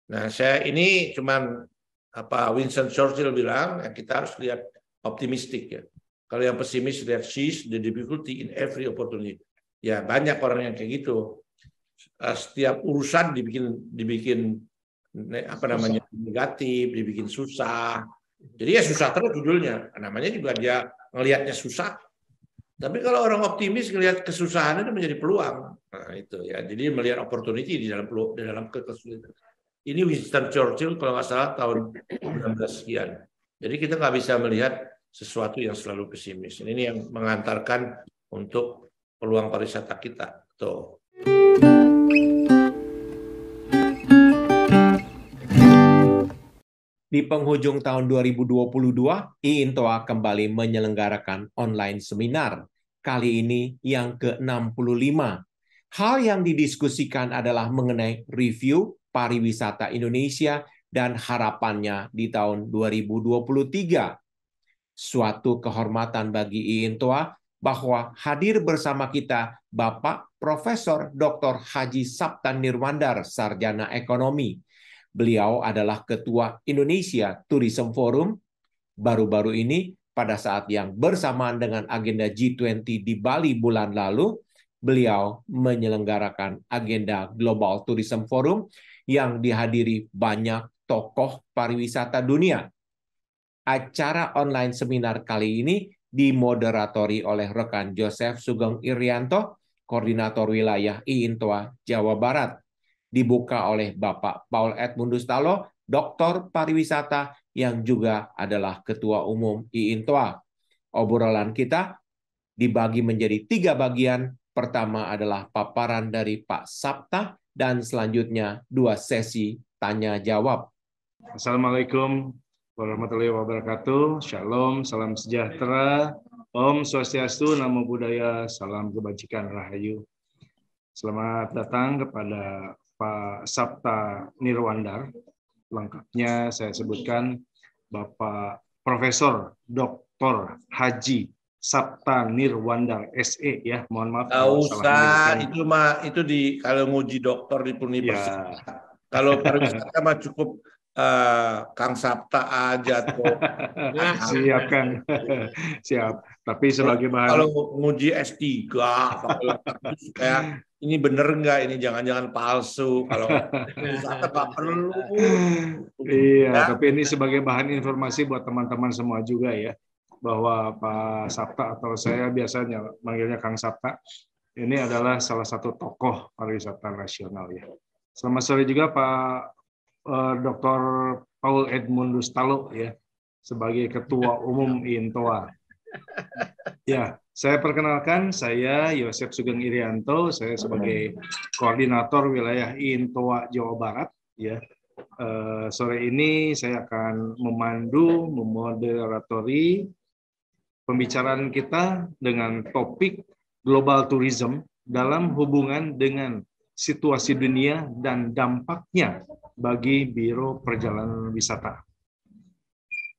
Nah, saya ini cuman Winston Churchill bilang ya, kita harus lihat optimistik ya. Kalau yang pesimis lihat seize the difficulty in every opportunity. Ya banyak orang yang kayak gitu. Setiap urusan dibikin negatif, dibikin susah. Jadi ya susah terus judulnya. Namanya juga dia ngelihatnya susah. Tapi kalau orang optimis ngelihat kesusahan itu menjadi peluang. Nah, itu ya. Jadi melihat opportunity di dalam kesulitan. Ini Winston Churchill kalau nggak salah tahun 19 sekian. Jadi kita nggak bisa melihat sesuatu yang selalu pesimis. Ini yang mengantarkan untuk peluang pariwisata kita. Tuh. Di penghujung tahun 2022, IINTOA kembali menyelenggarakan online seminar. Kali ini yang ke-65. Hal yang didiskusikan adalah mengenai review pariwisata Indonesia dan harapannya di tahun 2023. Suatu kehormatan bagi IINTOA bahwa hadir bersama kita Bapak Profesor Dr. Haji Sapta Nirwandar, Sarjana Ekonomi. Beliau adalah Ketua Indonesia Tourism Forum. Baru-baru ini, pada saat yang bersamaan dengan agenda G20 di Bali bulan lalu, beliau menyelenggarakan agenda Global Tourism Forum yang dihadiri banyak tokoh pariwisata dunia. Acara online seminar kali ini dimoderatori oleh rekan Joseph Sugeng Irianto, Koordinator Wilayah IINTOA Jawa Barat. Dibuka oleh Bapak Paul Edmundus Talo, Doktor Pariwisata yang juga adalah Ketua Umum IINTOA. Obrolan kita dibagi menjadi 3 bagian. Pertama adalah paparan dari Pak Sapta dan selanjutnya 2 sesi tanya-jawab. Assalamualaikum warahmatullahi wabarakatuh. Shalom, salam sejahtera. Om Swastiastu, Namo Buddhaya, salam kebajikan rahayu. Selamat datang kepada Pak Sapta Nirwandar. Lengkapnya saya sebutkan Bapak Profesor Dr. Haji Sapta Nirwandar SE ya. Mohon maaf kalau salah menyebutkan. Itu kalau nguji doktor di universitas. Ya. Kalau pariwisata mah cukup Kang Sapta aja tuh. Siap Kang. Siap. Tapi sebagai bahan kalau nguji S3 kayak ini bener nggak, ini jangan-jangan palsu. Kalau pariwisata nggak perlu. Iya, ya. Tapi ini sebagai bahan informasi buat teman-teman semua juga ya, bahwa Pak Sapta atau saya biasanya manggilnya Kang Sapta ini adalah salah satu tokoh pariwisata nasional ya. Selamat sore juga Pak Dr. Paul Edmundus Talo ya, sebagai Ketua Umum IINTOA. Ya, saya perkenalkan, saya Yosef Sugeng Irianto, saya sebagai Koordinator Wilayah IINTOA Jawa Barat. Ya, sore ini saya akan memoderatori pembicaraan kita dengan topik Global Tourism dalam hubungan dengan situasi dunia dan dampaknya bagi Biro Perjalanan Wisata.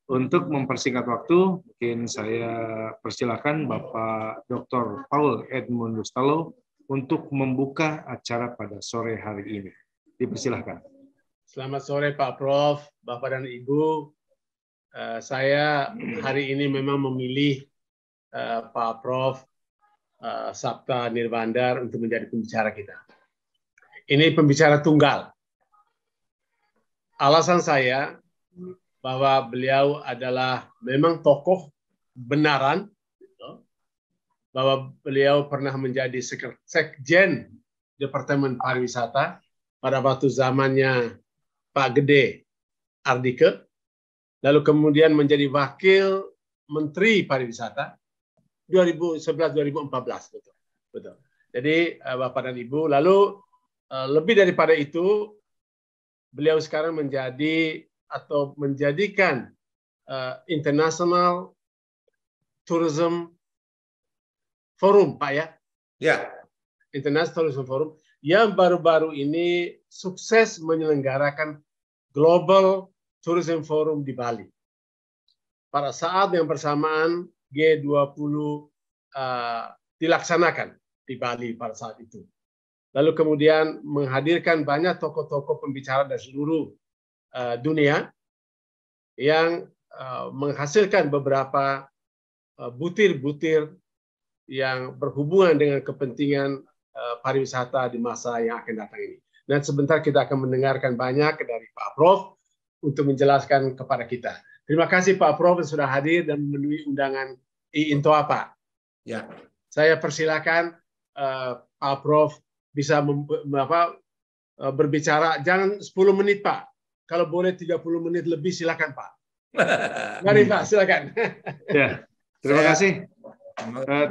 Untuk mempersingkat waktu, mungkin saya persilakan Bapak Dr. Paul Edmundus Talo untuk membuka acara pada sore hari ini. Dipersilahkan. Selamat sore Pak Prof, Bapak dan Ibu. Saya hari ini memang memilih Pak Prof Sapta Nirwandar untuk menjadi pembicara kita. Ini pembicara tunggal. Alasan saya bahwa beliau adalah memang tokoh benaran, bahwa beliau pernah menjadi sekjen Departemen Pariwisata pada waktu zamannya Pak Gede Ardike, lalu kemudian menjadi Wakil Menteri Pariwisata 2011-2014, betul. Jadi Bapak dan Ibu, lalu lebih daripada itu, beliau sekarang menjadikan International Tourism Forum, Pak ya? Ya. International Tourism Forum yang baru-baru ini sukses menyelenggarakan Global Tourism Forum di Bali. Pada saat yang bersamaan G20 dilaksanakan di Bali pada saat itu. lalu kemudian menghadirkan banyak tokoh-tokoh pembicara dari seluruh dunia yang menghasilkan beberapa butir-butir yang berhubungan dengan kepentingan pariwisata di masa yang akan datang ini. Dan sebentar kita akan mendengarkan banyak dari Pak Prof untuk menjelaskan kepada kita. Terima kasih Pak Prof yang sudah hadir dan memenuhi undangan IINTOA, Pak. Ya. Saya persilakan Pak Prof bisa berbicara, jangan 10 menit Pak. Kalau boleh 30 menit lebih silakan Pak. Mari Pak, silakan. Ya, terima kasih.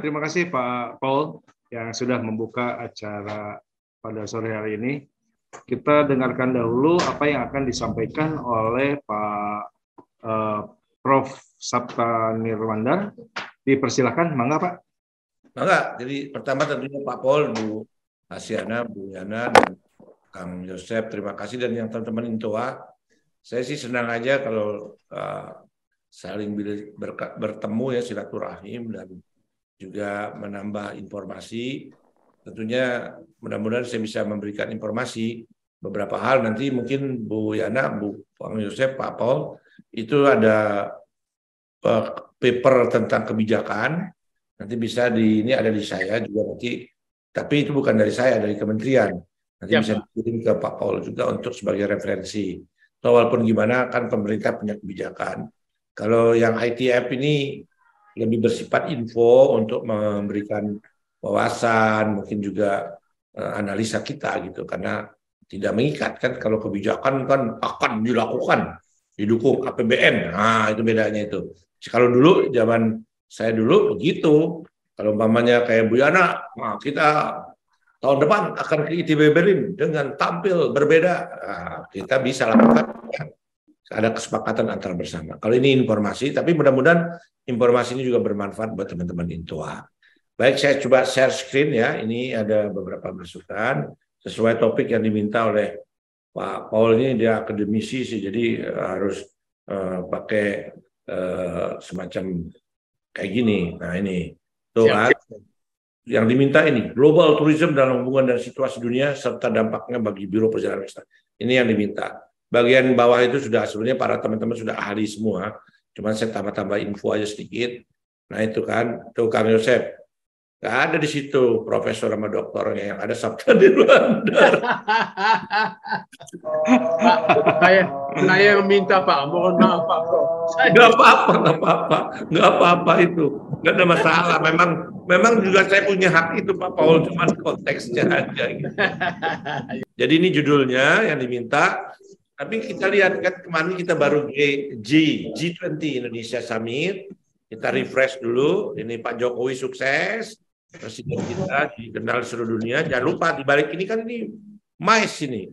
Terima kasih Pak Paul yang sudah membuka acara pada sore hari ini. Kita dengarkan dahulu apa yang akan disampaikan oleh Pak Prof. Sapta Nirwandar. Dipersilakan, mangga Pak. Mangga. Jadi pertama tentunya Pak Paul, Bu Asyana, Bu Yana, dan Kang Yosep, terima kasih, dan yang teman-teman IINTOA. Saya sih senang aja kalau saling bertemu ya, silaturahim, dan juga menambah informasi. Tentunya mudah-mudahan saya bisa memberikan informasi beberapa hal. Nanti mungkin Bu Yana, Bu Kang Yosep, Pak Paul, itu ada paper tentang kebijakan. Nanti bisa ini ada di saya juga nanti. Tapi itu bukan dari saya, dari kementerian. Nanti ya, bisa dikirim ke Pak Paul juga untuk sebagai referensi. So, walaupun gimana kan pemerintah punya kebijakan. Kalau yang ITF ini lebih bersifat info untuk memberikan wawasan, mungkin juga analisa kita gitu, karena tidak mengikat kan. Kalau kebijakan kan akan dilakukan, didukung APBN. Nah, itu bedanya itu. Kalau dulu zaman saya dulu begitu. Kalau umpamanya kayak Bu Yana, nah kita tahun depan akan ke ITB Berlin dengan tampil berbeda. Nah, kita bisa lakukan. Ada kesepakatan antara bersama. Kalau ini informasi, tapi mudah-mudahan informasi ini juga bermanfaat buat teman-teman IINTOA. Baik, saya coba share screen ya. Ini ada beberapa masukan sesuai topik yang diminta oleh Pak Paul. Ini dia akademisi sih, jadi harus pakai semacam kayak gini. Nah ini tuh kan yang diminta ini, global tourism dalam hubungan dan situasi dunia serta dampaknya bagi Biro Perjalanan Wisata. Ini yang diminta. Bagian bawah itu sudah sebenarnya para teman-teman sudah ahli semua, cuman saya tambah-tambah info aja sedikit. Nah itu kan, tuh Kang Yosep, nggak ada di situ profesor sama doktornya, yang ada Sapta Nirwandar. Saya yang minta Pak, mohon maaf Pak Prof. Nggak apa-apa itu, nggak ada masalah. Memang juga saya punya hak itu Pak Paul, cuman konteksnya aja. Gitu. Jadi ini judulnya yang diminta. Tapi kita lihat kan kemarin kita baru G20 Indonesia Summit, kita refresh dulu. Ini Pak Jokowi sukses, presiden kita dikenal seluruh dunia. Jangan lupa di balik ini kan ini MICE ini.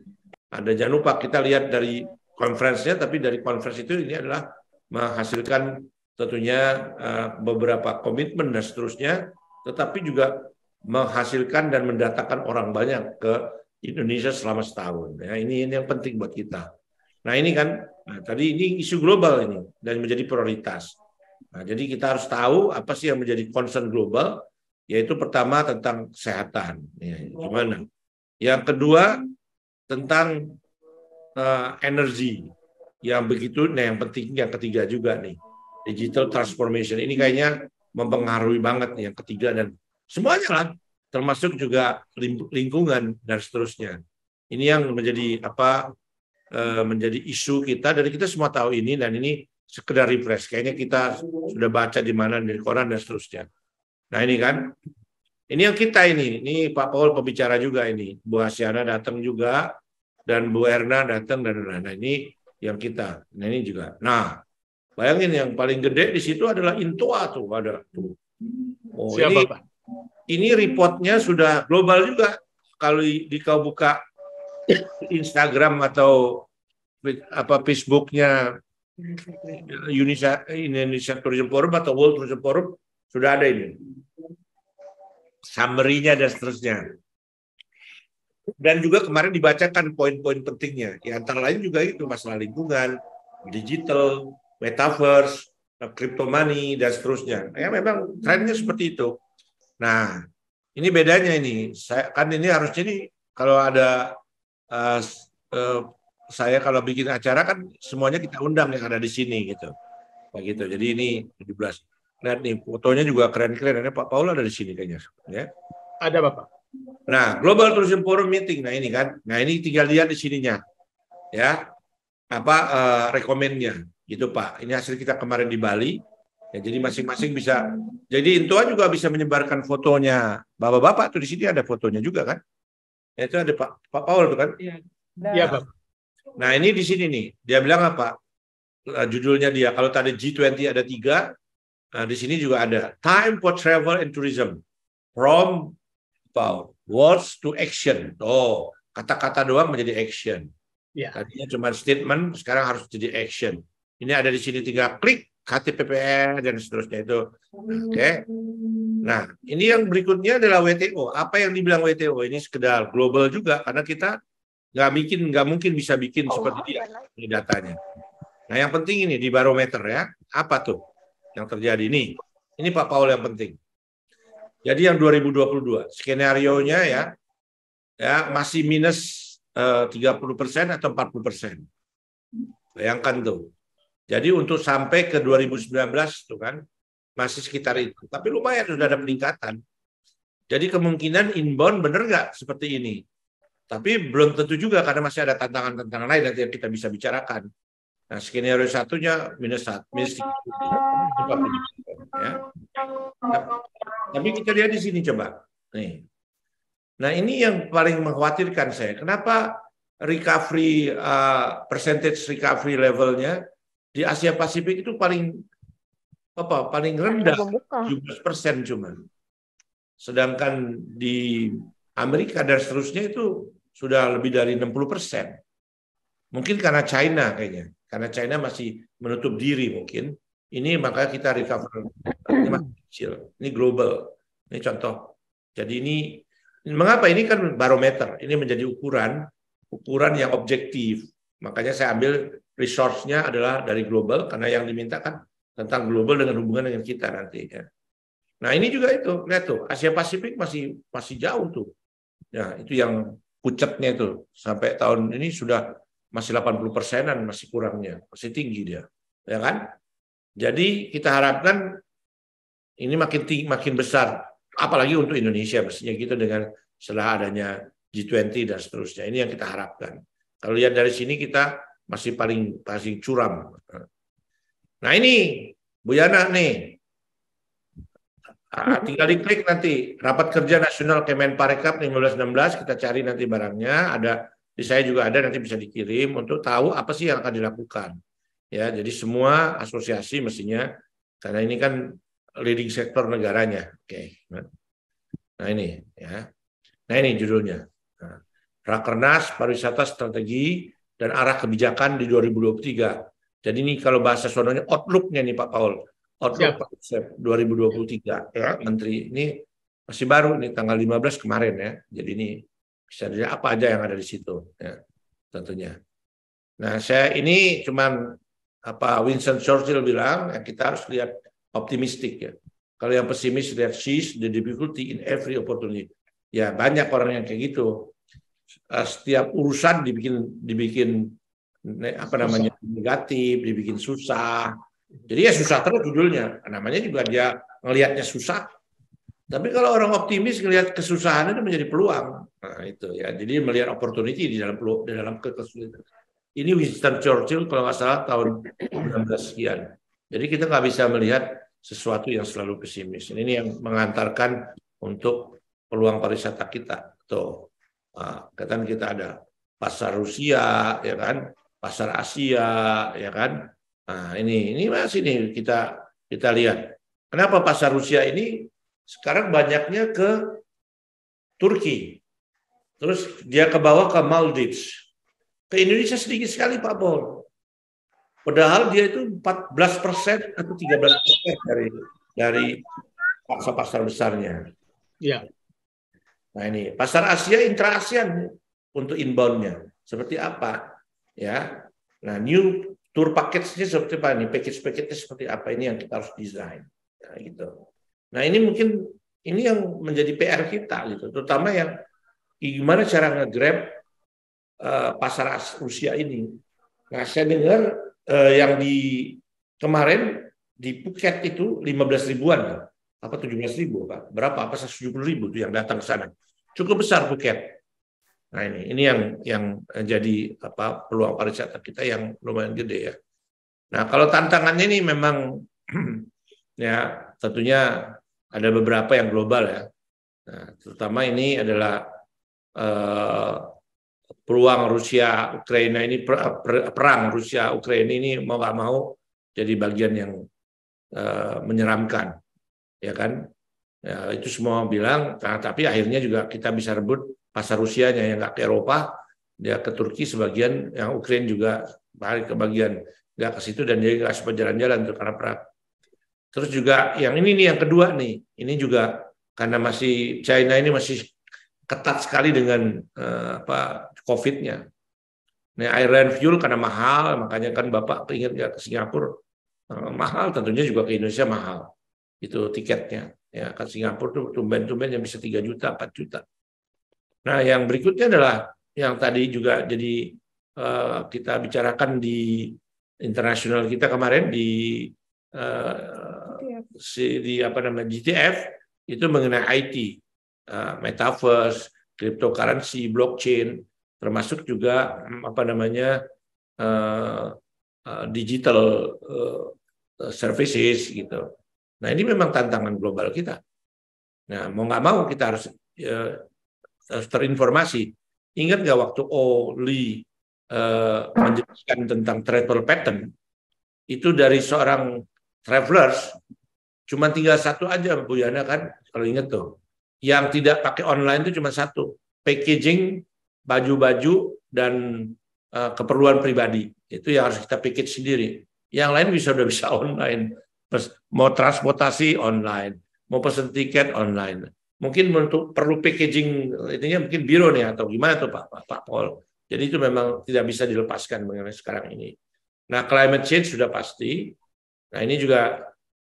Ada jangan lupa kita lihat dari conference-nya, tapi dari conference itu ini adalah menghasilkan tentunya beberapa komitmen dan seterusnya, tetapi juga menghasilkan dan mendatangkan orang banyak ke Indonesia selama setahun. Ya, ini yang penting buat kita. Nah ini kan, tadi ini isu global ini dan menjadi prioritas. Nah, jadi kita harus tahu apa sih yang menjadi concern global, yaitu pertama tentang kesehatan. Ya, gimana? Yang kedua tentang energi yang begitu. Nah yang penting yang ketiga juga nih, digital transformation. Ini kayaknya mempengaruhi banget nih yang ketiga, dan semuanya lah, termasuk juga lingkungan dan seterusnya. Ini yang menjadi menjadi isu kita, dan kita semua tahu ini, dan ini sekedar refresh. Kayaknya kita sudah baca di mana di koran dan seterusnya. Nah ini kan, ini yang kita ini Pak Paul pembicara juga ini, Bu Asyana datang juga, dan Bu Erna datang, dan nah ini yang kita. Nah ini juga. Nah bayangin yang paling gede di situ adalah IINTOA tuh, ada tuh. Oh, siapa Pak? Ini reportnya sudah global juga. Kalau kau buka Instagram atau Facebooknya Indonesia Tourism Forum atau World Tourism Forum, sudah ada ini summary-nya dan seterusnya. Dan juga kemarin dibacakan poin-poin pentingnya. Ya, antara lain juga itu masalah lingkungan, digital, metaverse, crypto money dan seterusnya. Ya memang trennya seperti itu. Nah, ini bedanya ini. Kan ini harusnya ini kalau ada saya kalau bikin acara kan semuanya kita undang yang ada di sini gitu. Begitu. Jadi ini 17. Lihat nih fotonya juga keren-keren. Ada Pak Paul ada di sini kayaknya. Ya. Ada Bapak. Nah, Global Tourism Forum Meeting. Nah ini kan. Nah ini tinggal lihat di sininya. Ya. Apa rekomennya gitu Pak. Ini hasil kita kemarin di Bali. Ya, jadi masing-masing bisa. Jadi Intua juga bisa menyebarkan fotonya. Bapak-bapak tuh di sini ada fotonya juga kan. Ya, itu ada Pak Paul tuh kan. Iya Bapak. Nah ini di sini nih. Dia bilang apa? Judulnya dia. Kalau tadi G20 ada 3. Nah, di sini juga ada Time for Travel and Tourism from words to action. Oh, kata-kata doang menjadi action. Ya. Tadinya cuma statement, sekarang harus jadi action. Ini ada di sini, tinggal klik HTTPS dan seterusnya itu. Oke. Nah, ini yang berikutnya adalah WTO. Apa yang dibilang WTO ini sekedar global juga karena kita nggak mungkin bisa bikin seperti dia ini datanya. Nah, yang penting ini di barometer ya. Apa tuh yang terjadi ini? Ini Pak Paul yang penting. Jadi yang 2022 skenario-nya ya masih minus 30% atau 40%. Bayangkan tuh. Jadi untuk sampai ke 2019 tuh kan masih sekitar itu. Tapi lumayan sudah ada peningkatan. Jadi kemungkinan inbound benar nggak seperti ini? Tapi belum tentu juga karena masih ada tantangan-tantangan lain nanti yang kita bisa bicarakan. Nah, skenario satunya minus 3. Ya. Tapi kita lihat di sini coba. Nih. Nah, ini yang paling mengkhawatirkan saya. Kenapa recovery percentage recovery levelnya di Asia Pasifik itu paling rendah 17% cuma. Sedangkan di Amerika dan seterusnya itu sudah lebih dari 60%. Mungkin karena China kayaknya. Karena China masih menutup diri mungkin. Ini maka kita recover. Ini masih kecil. Ini global. Ini contoh. Jadi ini mengapa ini kan barometer. Ini menjadi ukuran yang objektif. Makanya saya ambil resource-nya adalah dari global karena yang dimintakan tentang global dengan hubungan dengan kita nanti ya. Nah, ini juga itu. Lihat tuh, Asia Pasifik masih jauh tuh. Ya, itu yang pucatnya itu sampai tahun ini sudah masih 80%-an masih kurangnya, masih tinggi dia. Ya kan? Jadi kita harapkan ini makin besar, apalagi untuk Indonesia mestinya gitu dengan setelah adanya G20 dan seterusnya. Ini yang kita harapkan. Kalau lihat dari sini kita masih paling curam. Nah ini Bu Yana nih. Tinggal diklik nanti rapat kerja nasional Kemenparekraf 15-16 kita cari nanti barangnya ada di saya juga ada nanti bisa dikirim untuk tahu apa sih yang akan dilakukan ya jadi semua asosiasi mestinya karena ini kan leading sektor negaranya nah ini ya nah ini judulnya Rakernas Pariwisata Strategi dan Arah Kebijakan di 2023 jadi ini kalau bahasa sononya outlook-nya nih Pak Paul Outlook 2023 ya Menteri ini masih baru nih tanggal 15 kemarin ya. Jadi ini bisa dilihat apa aja yang ada di situ ya tentunya. Nah, saya ini cuman Winston Churchill bilang ya, kita harus lihat optimistik ya. Kalau yang pesimis lihat seize the difficulty in every opportunity. Ya, banyak orang yang kayak gitu. Setiap urusan dibikin negatif, dibikin susah. Jadi ya susah terus judulnya. Namanya juga dia ngelihatnya susah. Tapi kalau orang optimis ngelihat kesusahan itu menjadi peluang. Nah, itu ya. Jadi melihat opportunity di dalam kesulitan. Ini Winston Churchill kalau nggak salah tahun 19 sekian. Jadi kita nggak bisa melihat sesuatu yang selalu pesimis. Ini yang mengantarkan untuk peluang pariwisata kita. Tuh. Kan kita ada pasar Rusia, ya kan? Pasar Asia, ya kan? Nah, ini masih nih kita lihat. Kenapa pasar Rusia ini sekarang banyaknya ke Turki. Terus dia ke bawah ke Maldives. Ke Indonesia sedikit sekali Pak Paul. Padahal dia itu 14% atau 13% dari pasar besarnya. Iya. Nah, ini pasar Asia intra-ASEAN untuk inbound-nya. Seperti apa? Ya. Nah, new tour package-nya seperti apa nih? Package-nya seperti apa? Ini yang kita harus desain. Nah, gitu. Nah, ini mungkin ini yang menjadi PR kita gitu. Terutama yang gimana cara nge-grab pasar Rusia ini. Nah, saya dengar yang kemarin di Phuket itu 15 ribuan, apa 17 ribu, Pak? Berapa? Apa 70 ribu itu yang datang ke sana. Cukup besar Phuket. Nah ini yang jadi peluang pariwisata kita yang lumayan gede ya. Nah kalau tantangannya ini memang ya tentunya ada beberapa yang global ya. Nah, terutama ini adalah peluang Rusia Ukraina ini perang Rusia Ukraina ini mau nggak mau jadi bagian yang menyeramkan, ya kan? Ya, itu semua bilang, nah, tapi akhirnya juga kita bisa rebut pasar Rusianya yang nggak ke Eropa, dia ke Turki sebagian, yang Ukraina juga balik ke bagian nggak ke situ dan dia nggak sempat jalan-jalan tuh karena perang. Terus juga yang ini nih yang kedua nih, ini juga karena masih China ini masih ketat sekali dengan COVID-nya. Nah, Iran fuel karena mahal, makanya kan Bapak ingat nggak ke Singapura mahal, tentunya juga ke Indonesia mahal itu tiketnya. Ya, ke Singapura tuh tumben-tumben yang bisa 3 juta, 4 juta. Nah, yang berikutnya adalah yang tadi juga jadi kita bicarakan di internasional kita kemarin di GTF itu mengenai IT, metaverse, cryptocurrency, blockchain, termasuk juga digital services gitu. Nah ini memang tantangan global kita. Nah mau nggak mau kita harus terinformasi. Ingat nggak waktu Oli menjelaskan tentang travel pattern itu dari seorang travelers cuma tinggal satu aja Bu Yana kan kalau ingat tuh yang tidak pakai online itu cuma satu, packaging baju-baju dan keperluan pribadi itu yang harus kita package sendiri. Yang lain udah bisa online. Mau transportasi online, mau pesen tiket online. Mungkin untuk perlu packaging ininya mungkin biro nih atau gimana tuh Pak Paul. Jadi itu memang tidak bisa dilepaskan mengenai sekarang ini. Nah, climate change sudah pasti. Nah, ini juga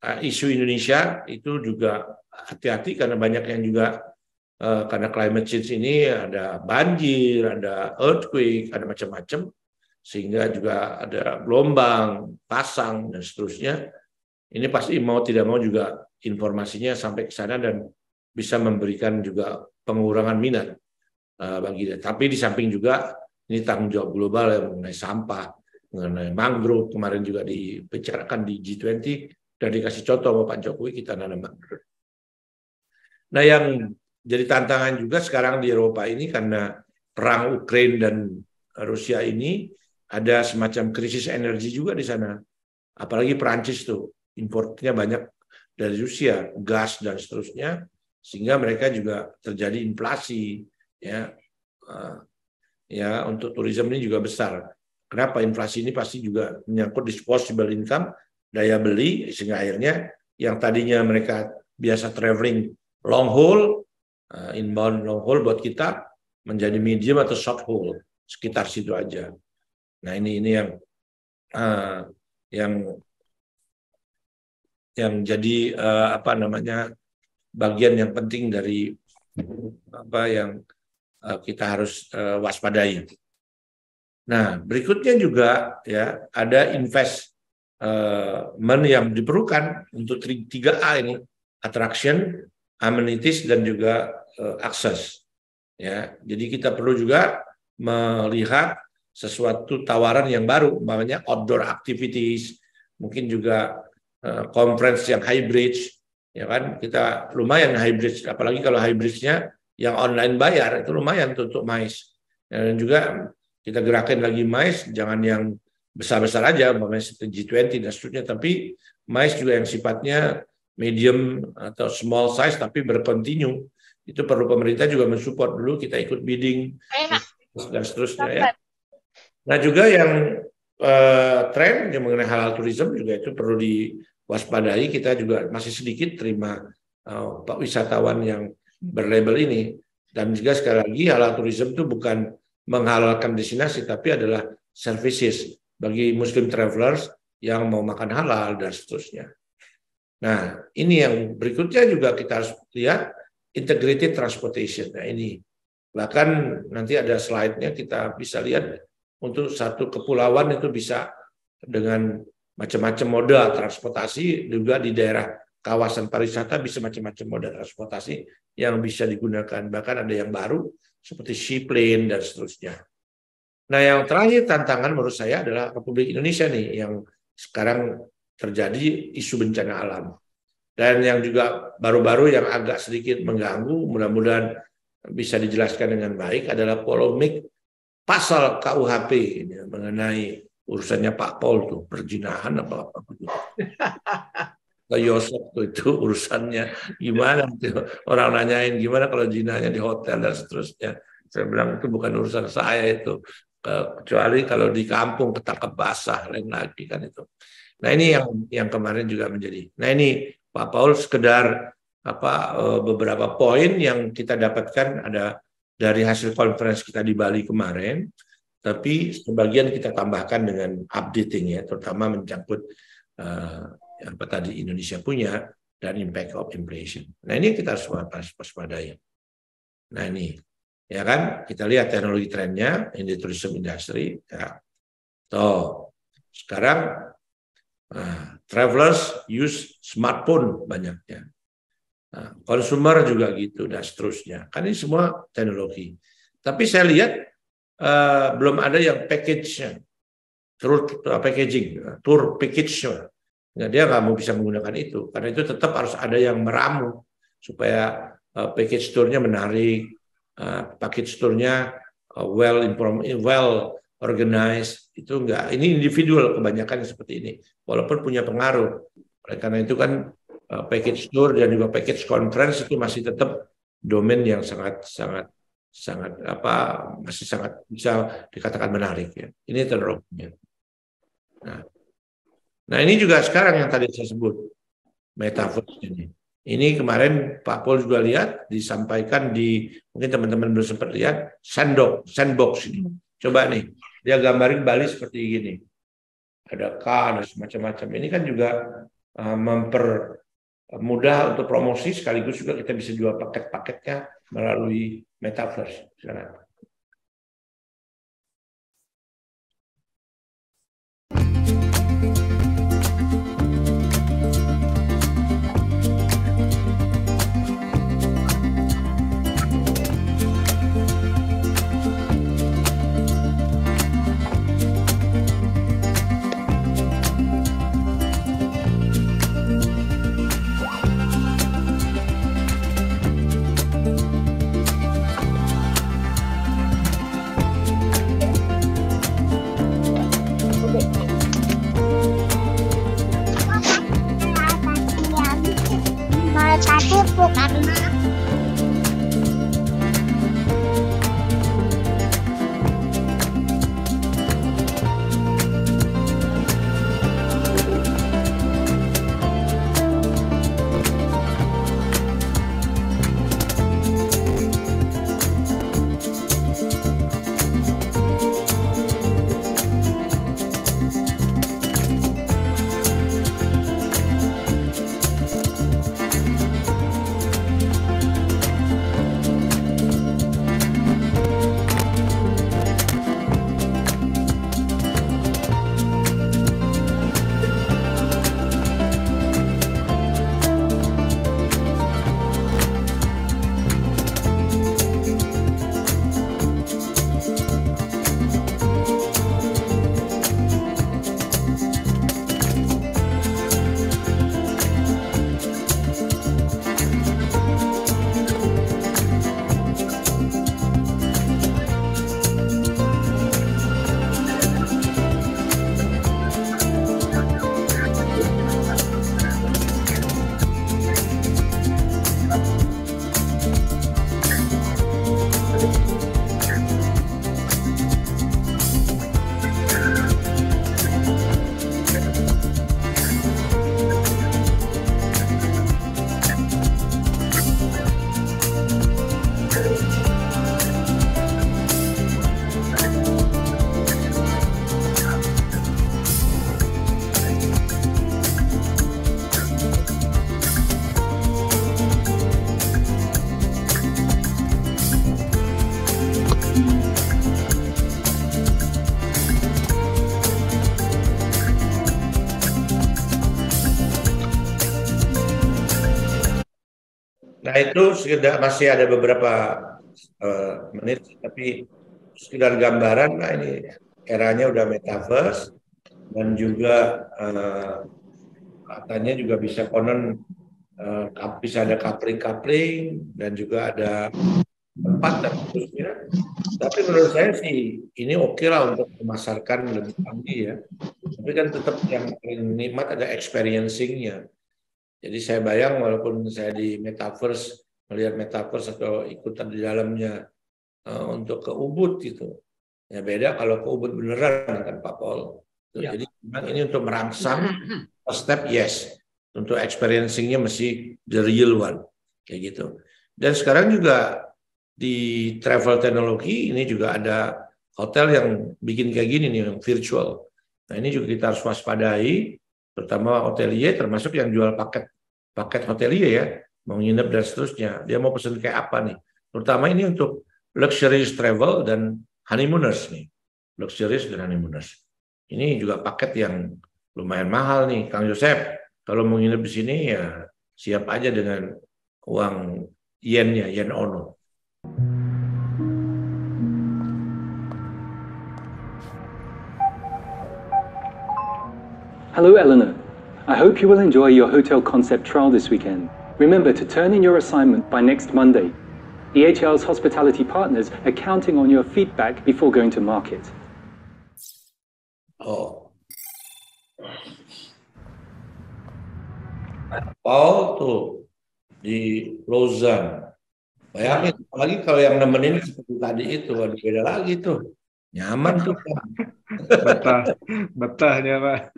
isu Indonesia itu juga hati-hati karena banyak yang juga karena climate change ini ada banjir, ada earthquake, ada macam-macam. Sehingga juga ada gelombang, pasang dan seterusnya. Ini pasti mau tidak mau juga informasinya sampai ke sana dan bisa memberikan juga pengurangan minat bagi dia. Tapi di samping juga ini tanggung jawab global ya, mengenai sampah, mengenai mangrove kemarin juga dibicarakan di G20 dan dikasih contoh sama Pak Jokowi kita nanam mangrove. Nah yang jadi tantangan juga sekarang di Eropa ini karena perang Ukraina dan Rusia ini ada semacam krisis energi juga di sana. Apalagi Perancis tuh importnya banyak dari Rusia, gas dan seterusnya, sehingga mereka juga terjadi inflasi ya. Ya untuk turisme ini juga besar. Kenapa inflasi ini pasti juga menyangkut disposable income, daya beli, sehingga akhirnya yang tadinya mereka biasa traveling long haul, inbound long haul buat kita menjadi medium atau short haul sekitar situ aja. Nah ini yang jadi bagian yang penting dari yang kita harus waspadai. Nah berikutnya juga ya ada investment yang diperlukan untuk 3A ini, attraction, amenities dan juga access. Ya jadi kita perlu juga melihat sesuatu tawaran yang baru, namanya outdoor activities, mungkin juga conference yang hybrid, ya kan? Kita lumayan hybrid, apalagi kalau hybridnya yang online bayar itu lumayan untuk MICE. Dan juga kita gerakin lagi MICE, jangan yang besar-besar aja, umpamanya G20 dan seterusnya, tapi MICE juga yang sifatnya medium atau small size tapi berkontinu. Itu perlu pemerintah juga mensupport dulu, kita ikut bidding dan seterusnya ya. Nah juga yang tren yang mengenai halal tourism juga itu perlu diwaspadai. Kita juga masih sedikit terima wisatawan yang berlabel ini. Dan juga sekali lagi halal tourism itu bukan menghalalkan destinasi, tapi adalah services bagi Muslim travelers yang mau makan halal dan seterusnya. Nah ini yang berikutnya juga kita harus lihat integrated transportation. Nah ini Bahkan nanti ada slide-nya, kita bisa lihat untuk satu kepulauan itu bisa dengan macam-macam moda transportasi, juga di daerah kawasan pariwisata bisa macam-macam moda transportasi yang bisa digunakan. Bahkan ada yang baru seperti seaplane dan seterusnya. Nah, yang terakhir tantangan menurut saya adalah Republik Indonesia nih, yang sekarang terjadi isu bencana alam. Dan yang juga baru-baru yang agak sedikit mengganggu, mudah-mudahan bisa dijelaskan dengan baik, adalah polemik pasal KUHP ini, mengenai urusannya Pak Paul tuh, perzinahan apa gitu. Ke Yosef tuh, itu urusannya gimana tuh. Orang nanyain gimana kalau zinanya di hotel dan seterusnya. Saya bilang itu bukan urusan saya itu. Kecuali kalau di kampung ketangkep basah, lain lagi kan itu. Nah, ini yang kemarin juga menjadi. Nah, ini Pak Paul sekedar beberapa poin yang kita dapatkan ada dari hasil konferensi kita di Bali kemarin, tapi sebagian kita tambahkan dengan updating ya, terutama menyangkut apa tadi Indonesia punya dan impact of inflation. Nah, ini kita harus waspadai. Nah, ini ya kan, kita lihat teknologi trennya in the tourism industry ya. Sekarang travelers use smartphone banyaknya. Consumer juga gitu dan seterusnya. Kan ini semua teknologi. Tapi saya lihat belum ada yang package-nya, tour package-nya. Nah, dia nggak mau bisa menggunakan itu, karena itu tetap harus ada yang meramu supaya package tour-nya menarik, package tour-nya well organized. Itu enggak. Ini individual kebanyakan seperti ini, walaupun punya pengaruh. Oleh karena itu kan package tour dan juga package conference itu masih tetap domain yang masih sangat bisa dikatakan menarik ya. Ini teknologinya. Nah, ini juga sekarang yang tadi saya sebut metaverse ini. Ini kemarin Pak Paul juga lihat disampaikan di, mungkin teman-teman belum sempat lihat, sandbox ini. Coba nih, dia gambarin Bali seperti gini. Ada ada semacam-macam. Ini kan juga mempermudah untuk promosi, sekaligus juga kita bisa jual paket-paketnya melalui metaverse. Nah itu masih ada beberapa menit, tapi sekedar gambaran. Nah ini eranya udah metaverse dan juga katanya juga bisa konon bisa ada coupling dan juga ada tempat dan seterusnya. Tapi menurut saya sih ini oke lah untuk memasarkan lebih tinggi ya. Tapi kan tetap yang paling nikmat ada experiencing-nya. Jadi saya bayang walaupun saya di metaverse, melihat metaverse atau ikutan di dalamnya untuk ke Ubud gitu. Ya beda kalau ke Ubud beneran kan Pak Paul. Ya. Jadi memang ini untuk merangsang step yes. Untuk experiencing-nya mesti the real one. Kayak gitu. Dan sekarang juga di travel teknologi ini juga ada hotel yang bikin kayak gini nih, yang virtual. Nah ini juga kita harus waspadai, terutama hotelier, termasuk yang jual paket hotelier ya, mau nginep dan seterusnya. Dia mau pesen kayak apa nih? Terutama ini untuk luxurious travel dan honeymooners nih, luxurious dan honeymooners. Ini juga paket yang lumayan mahal nih, Kang Yosep. Kalau mau nginep di sini ya siap aja dengan uang yennya, yen ono. Hello, Eleanor. I hope you will enjoy your hotel concept trial this weekend. Remember to turn in your assignment by next Monday. EHL's hospitality partners are counting on your feedback before going to market. Oh. Paul tuh di Lausanne. Bayangin, apalagi kalau yang nemenin seperti tadi itu, beda lagi tuh. Nyaman tuh. Betahnya Pak.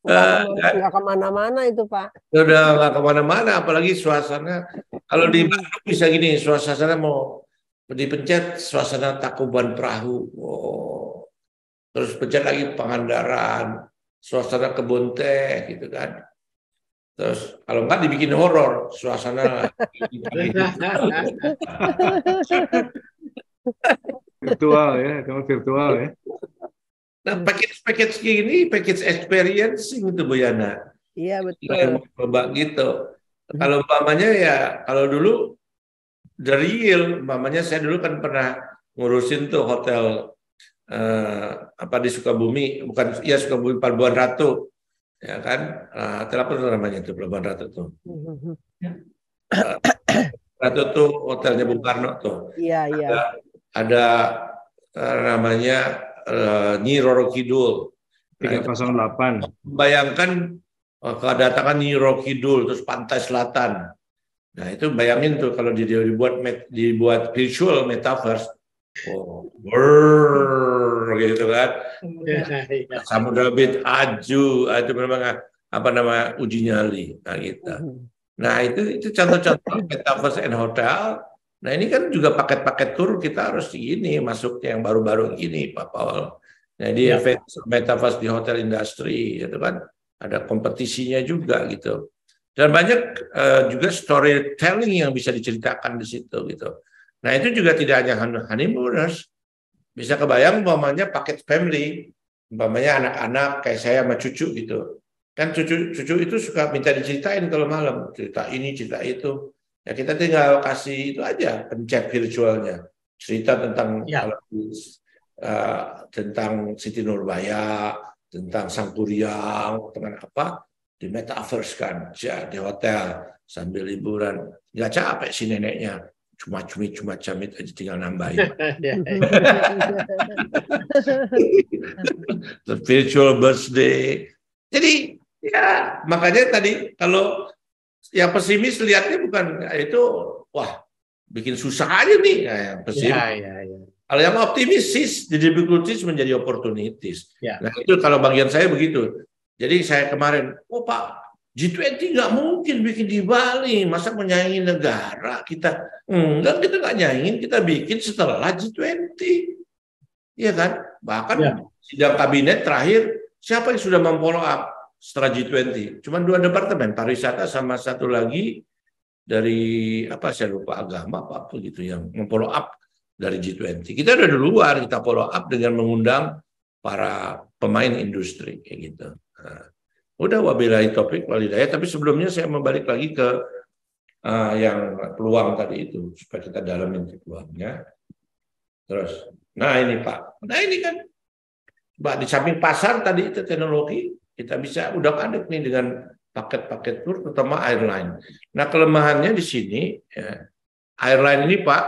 Nggak kemana-mana itu Pak. Udah nggak kemana-mana, apalagi suasana. Kalau di Bandung bisa gini, suasana mau dipencet, suasana Tangkuban Perahu. Oh. Terus pencet lagi Pangandaran, suasana kebun teh gitu kan. Terus kalau nggak dibikin horor, suasana virtual ya, kamu virtual ya. Nah, package gini, package experiencing itu Bu Yana. Iya betul. Yang coba gitu. Kalau umpamanya ya, kalau dulu the real, umpamanya saya dulu kan pernah ngurusin tuh hotel di Sukabumi, bukan ya Sukabumi Pelabuhan Ratu. Ya kan, hotel apa tuh namanya itu Pelabuhan Ratu tuh? Ratu tuh hotelnya Bung Karno tuh. Iya iya. Ada namanya Nyi Roro Kidul. 308. Bayangkan kedatangan Nyi Roro Kidul terus pantai selatan. Nah itu bayangin tuh kalau dibuat visual metaverse. Oh, gitu kan. Samudra Bit Aju, itu memang uji nyali. Nah, gitu. Nah itu contoh-contoh metaverse and hotel. Nah ini kan juga paket-paket tur kita harus ini masuknya yang baru-baru ini Pak Paul. Nah di metaverse di hotel industri itu kan ada kompetisinya juga gitu. Dan banyak juga storytelling yang bisa diceritakan di situ gitu. Nah itu juga tidak hanya honeymooners, bisa kebayang umpamanya paket family, umpamanya anak-anak kayak saya sama cucu gitu. Kan cucu itu suka minta diceritain kalau malam, cerita ini, cerita itu. Ya kita tinggal kasih itu aja, pencet virtualnya. Cerita tentang tentang Siti Nurbaya, tentang Sangkuriang, tentang apa, di metaverse kan, di hotel, sambil liburan. Nggak capek si neneknya. Cuma camit aja tinggal nambahin. The virtual birthday. Jadi ya makanya tadi kalau yang pesimis lihatnya bukan itu wah bikin susah aja nih yang pesimis. Kalau yang optimis the difficulties menjadi opportunities. Nah itu kalau bagian saya begitu. Jadi saya kemarin, Pak G20 nggak mungkin bikin di Bali, masa menyaingi negara kita? Enggak, kita nggak nyaingin, kita bikin setelah G20. Iya kan? Bahkan sidang kabinet terakhir, siapa yang sudah memfollow up setelah G20? Cuma 2 departemen, pariwisata sama satu lagi dari, saya lupa agama, apa gitu, yang memfollow up dari G20. Kita udah di luar, kita follow up dengan mengundang para pemain industri, kayak gitu. Nah, udah wabillahi taufik walhidayah, tapi sebelumnya saya membalik lagi ke yang peluang tadi itu supaya kita dalamin peluangnya. Terus, nah ini Pak, nah ini kan Pak di samping pasar tadi itu teknologi kita bisa udah ada nih dengan paket-paket tour terutama airline. Nah kelemahannya di sini ya, airline ini Pak,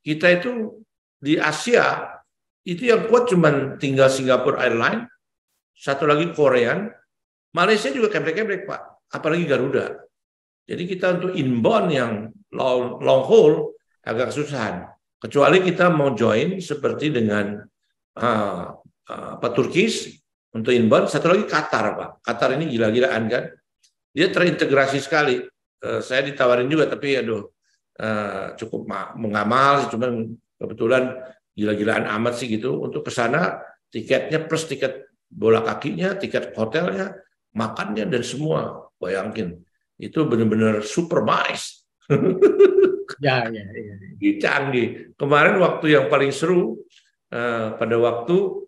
kita itu di Asia itu yang kuat cuman tinggal Singapore Airline, satu lagi Korean, Malaysia juga kebrek-kebrek Pak, apalagi Garuda. Jadi kita untuk inbound yang long haul agak kesusahan. Kecuali kita mau join seperti dengan Turkish untuk inbound. Satu lagi Qatar Pak. Qatar ini gila-gilaan kan. Dia terintegrasi sekali. Saya ditawarin juga tapi aduh cukup mengamal. Cuman kebetulan gila-gilaan amat sih gitu. Untuk ke sana tiketnya plus tiket bola kakinya, tiket hotelnya, makannya dan semua. Bayangin. Itu benar-benar super nice. Ya. Canggih. Kemarin waktu yang paling seru pada waktu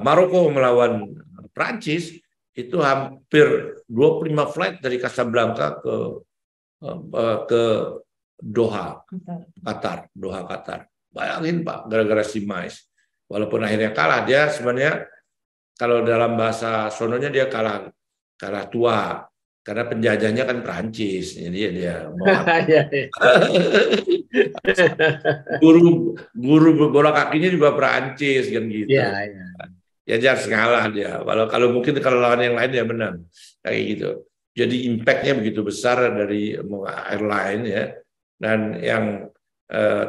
Maroko melawan Prancis itu hampir 25 flight dari Casablanca ke Doha, Qatar. Bayangin Pak, gara-gara si Mais. Walaupun akhirnya kalah, dia sebenarnya kalau dalam bahasa sononya dia kalah tua. Karena penjajahnya kan Prancis, jadi dia mau guru bola kakinya juga Prancis kan gitu. Ya jangan ngalah dia. Kalau mungkin kalau lawan yang lain dia menang kayak gitu. Jadi impactnya begitu besar dari airline ya. Dan yang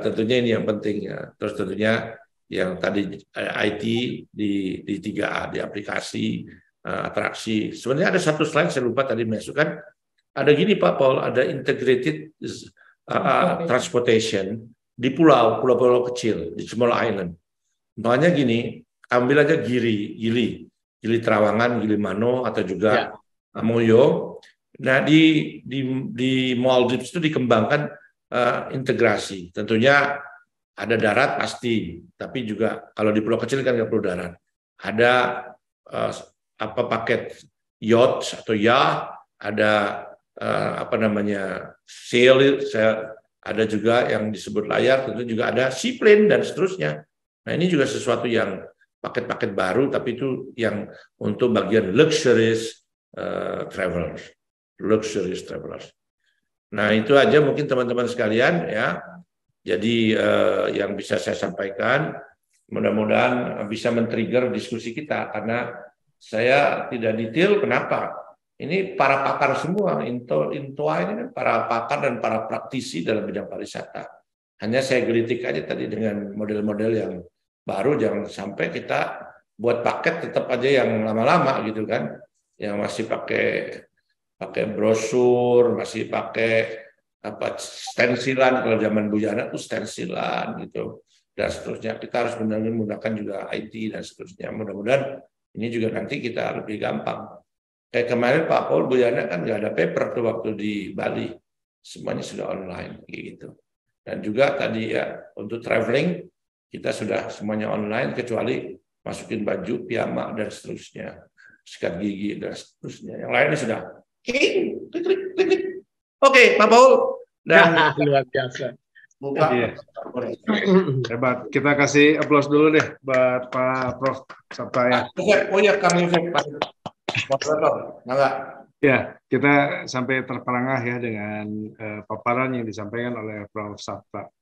tentunya ini yang penting ya. Terus tentunya yang tadi IT di 3A, di aplikasi. Atraksi. Sebenarnya ada satu slide saya lupa tadi masukkan. Ada gini Pak Paul, ada integrated transportation di pulau-pulau kecil, di small island. Makanya gini, ambil aja Gili Trawangan, Gili Mano atau juga Moyo. Nah di Maldives itu dikembangkan integrasi. Tentunya ada darat pasti, tapi juga kalau di pulau kecil kan nggak perlu darat. Ada paket yacht atau ada sail, ada juga yang disebut layar, tentu juga ada seaplane dan seterusnya. Nah ini juga sesuatu yang paket-paket baru, tapi itu yang untuk bagian luxurious travelers. Nah itu aja mungkin teman-teman sekalian ya. Jadi yang bisa saya sampaikan, mudah-mudahan bisa men-trigger diskusi kita karena saya tidak detail kenapa. Ini para pakar semua, Intoa ini kan para pakar dan para praktisi dalam bidang pariwisata. Hanya saya gelitik aja tadi dengan model-model yang baru, jangan sampai kita buat paket tetap aja yang lama-lama gitu kan. Yang masih pakai brosur, masih pakai stensilan, kalau zaman Bu Yana itu stensilan gitu. Dan seterusnya kita harus benar-benar menggunakan juga IT dan seterusnya. Mudah-mudahan ini juga nanti kita lebih gampang. Kayak kemarin Pak Paul, Bu Yana kan nggak ada paper tuh waktu di Bali. Semuanya sudah online gitu. Dan juga tadi ya untuk traveling kita sudah semuanya online kecuali masukin baju, piyama dan seterusnya. Sikat gigi dan seterusnya. Yang lainnya sudah klik. Oke, Pak Paul. Dan luar biasa. Buka. Iya. Hebat. Kita kasih aplaus dulu deh buat Pak Prof. Sabta ya. Oh ya, Kang Yusuf, Pak. Ya, kita sampai terperangah ya dengan paparan yang disampaikan oleh Prof. Sabta.